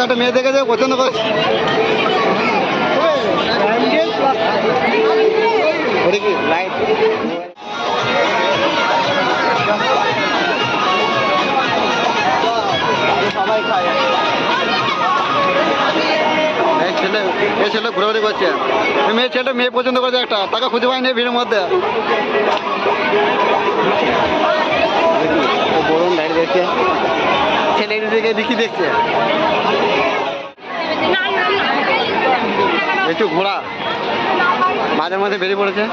একটা মেয়ে দেখেছে পছন্দ করছে। ওটা কি লাইট? সবাই খায়। এই ছেলে ঘোরাঘুরি করছে। ছেলেটা মেয়ে পছন্দ করছে, একটা টাকা খুঁজে পায়নি ভিড়ের মধ্যে। বরুণ দাঁড়িয়ে দেখছে, ছেলে দিকে দেখি দেখছে একটু ঘোড়া মাঝে মধ্যে বেরিয়ে পড়েছে।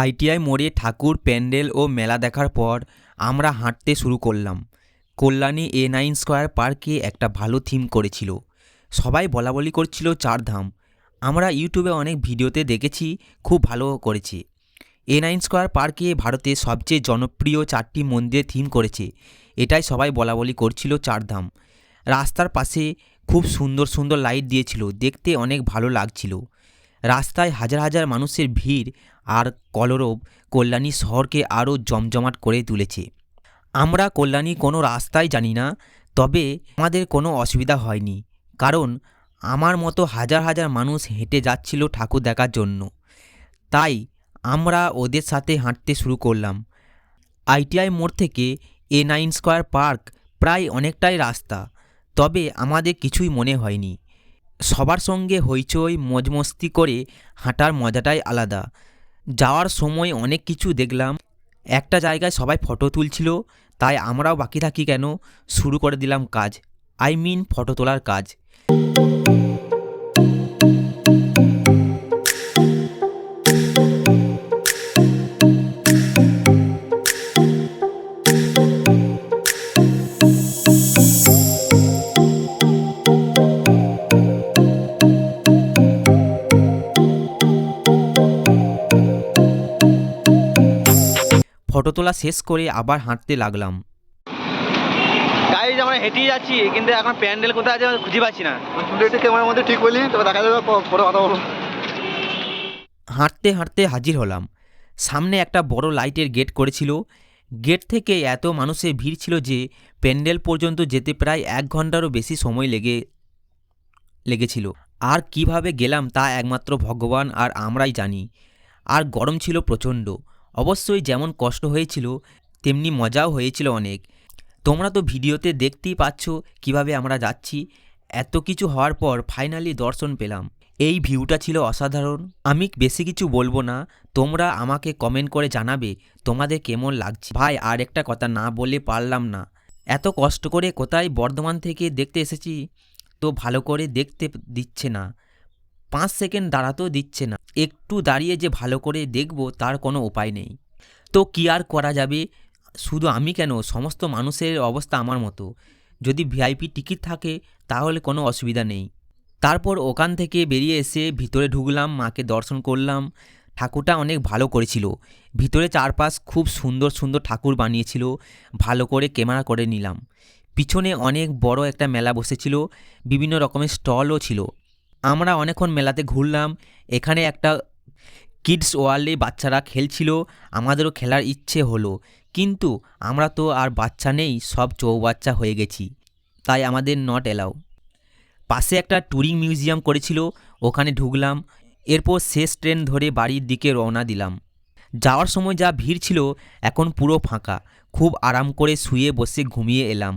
আইটিআই মোড়ে ঠাকুর, প্যান্ডেল ও মেলা দেখার পর আমরা হাঁটতে শুরু করলাম। কল্যাণী A9 স্কোয়ার পার্কে একটা ভালো থিম করেছিল। সবাই বলাবলি করছিল চারধাম। আমরা ইউটিউবে অনেক ভিডিওতে দেখেছি, খুব ভালো করেছে। A9 স্কোয়ার পার্কে ভারতের সবচেয়ে জনপ্রিয় 4টি মন্দিরে থিম করেছে, এটাই সবাই বলাবলি করছিল চারধাম। রাস্তার পাশে খুব সুন্দর সুন্দর লাইট দিয়েছিল, দেখতে অনেক ভালো লাগছিল। রাস্তায় হাজার হাজার মানুষের ভিড় আর কলরব কল্যাণী শহরকে আরও জমজমাট করে তুলেছে। আমরা কল্যাণী কোনো রাস্তাই জানি না, তবে আমাদের কোনো অসুবিধা হয়নি, কারণ আমার মতো হাজার হাজার মানুষ হেঁটে যাচ্ছিল ঠাকুর দেখার জন্য। তাই আমরা ওদের সাথে হাঁটতে শুরু করলাম। আইটিআই মোড় থেকে A9 স্কোয়ার পার্ক প্রায় অনেকটাই রাস্তা, তবে আমাদের কিছুই মনে হয়নি। সবার সঙ্গে হইচই মজমস্তি করে হাঁটার মজাটাই আলাদা। যাওয়ার সময় অনেক কিছু দেখলাম। একটা জায়গায় সবাই ফটো তুলছিল, তাই আমরাও বাকি থাকি কেন, শুরু করে দিলাম কাজ, ফটো তোলার কাজ। ফটো তোলা শেষ করে আবার হাঁটতে লাগলাম। গাইজ আমরা হেঁটেই যাচ্ছি, কিন্তু এখন প্যান্ডেল কোথায় আছে খুঁজে পাচ্ছি না। একটু ক্যামেরার মধ্যে ঠিক বলি, তবে দেখা যাবে পরে কথা বলবো। হাঁটতে হাঁটতে হাজির হলাম। সামনে একটা বড় লাইটের গেট করেছিল। গেট থেকে এত মানুষের ভিড় ছিল যে প্যান্ডেল পর্যন্ত যেতে প্রায় 1 ঘন্টারও বেশি সময় লেগেছিল। আর কিভাবে গেলাম তা একমাত্র ভগবান আর আমরাই জানি। আর গরম ছিল প্রচণ্ড। অবশ্যই যেমন কষ্ট হয়েছিল, তেমনি মজাও হয়েছিল অনেক। তোমরা তো ভিডিওতে দেখতেই পাচ্ছ কিভাবে আমরা যাচ্ছি। এত কিছু হওয়ার পর ফাইনালি দর্শন পেলাম। এই ভিউটা ছিল অসাধারণ। আমি বেশি কিছু বলবো না, তোমরা আমাকে কমেন্ট করে জানাবে তোমাদের কেমন লাগছে। ভাই, আর একটা কথা না বলে পারলাম না। এত কষ্ট করে কোথায় বর্ধমান থেকে দেখতে এসেছি, তো ভালো করে দেখতে দিচ্ছে না, 5 সেকেন্ড দাঁড়াতেও দিচ্ছে না। একটু দাঁড়িয়ে যে ভালো করে দেখব তার কোনো উপায় নেই। তো কি আর করা যাবে, শুধু আমি কেন, সমস্ত মানুষের অবস্থা আমার মতো। যদি ভিআইপি টিকিট থাকে তাহলে কোনো অসুবিধা নেই। তারপর ওখান থেকে বেরিয়ে এসে ভিতরে ঢুকলাম, মাকে দর্শন করলাম। ঠাকুরটা অনেক ভালো করেছিল। ভিতরে চারপাশ খুব সুন্দর সুন্দর ঠাকুর বানিয়েছিল, ভালো করে ক্যামেরা করে নিলাম। পিছনে অনেক বড় একটা মেলা বসেছিল, বিভিন্ন রকমের স্টলও ছিল। আমরা অনেকক্ষণ মেলাতে ঘুরলাম। এখানে একটা কিডস ওয়ার্ল্ডে বাচ্চারা খেলছিল, আমাদেরও খেলার ইচ্ছে হলো, কিন্তু আমরা তো আর বাচ্চা নেই, সব চৌবাচ্চা হয়ে গেছি, তাই আমাদের নট অ্যালাউ। পাশে একটা ট্যুরিং মিউজিয়াম করেছিল, ওখানে ঢুকলাম। এরপর শেষ ট্রেন ধরে বাড়ির দিকে রওনা দিলাম। যাওয়ার সময় যা ভিড় ছিল, এখন পুরো ফাঁকা। খুব আরাম করে শুয়ে বসে ঘুমিয়ে এলাম।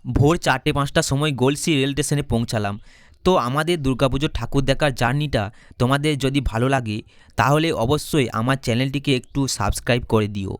ভোর 4টে-5টার সময় গলসি রেল স্টেশনে পৌঁছালাম। তো আমাদের দুর্গাপুজোর ঠাকুর দেখার জার্নিটা তোমাদের যদি ভালো লাগে তাহলে অবশ্যই আমার চ্যানেলটিকে একটু সাবস্ক্রাইব করে দিও।